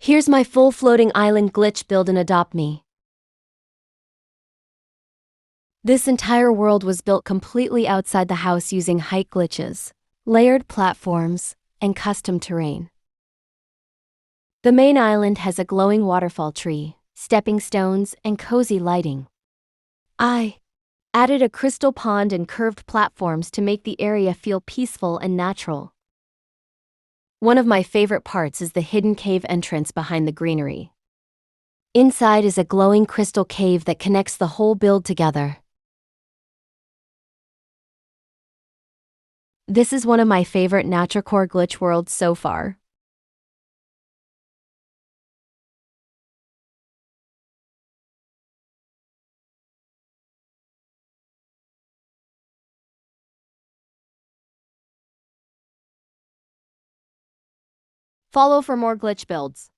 Here's my full floating island glitch build and adopt me. This entire world was built completely outside the house using height glitches, layered platforms, and custom terrain. The main island has a glowing waterfall tree, stepping stones, and cozy lighting. I added a crystal pond and curved platforms to make the area feel peaceful and natural. One of my favorite parts is the hidden cave entrance behind the greenery. Inside is a glowing crystal cave that connects the whole build together. This is one of my favorite naturecore glitch worlds so far. Follow for more glitch builds.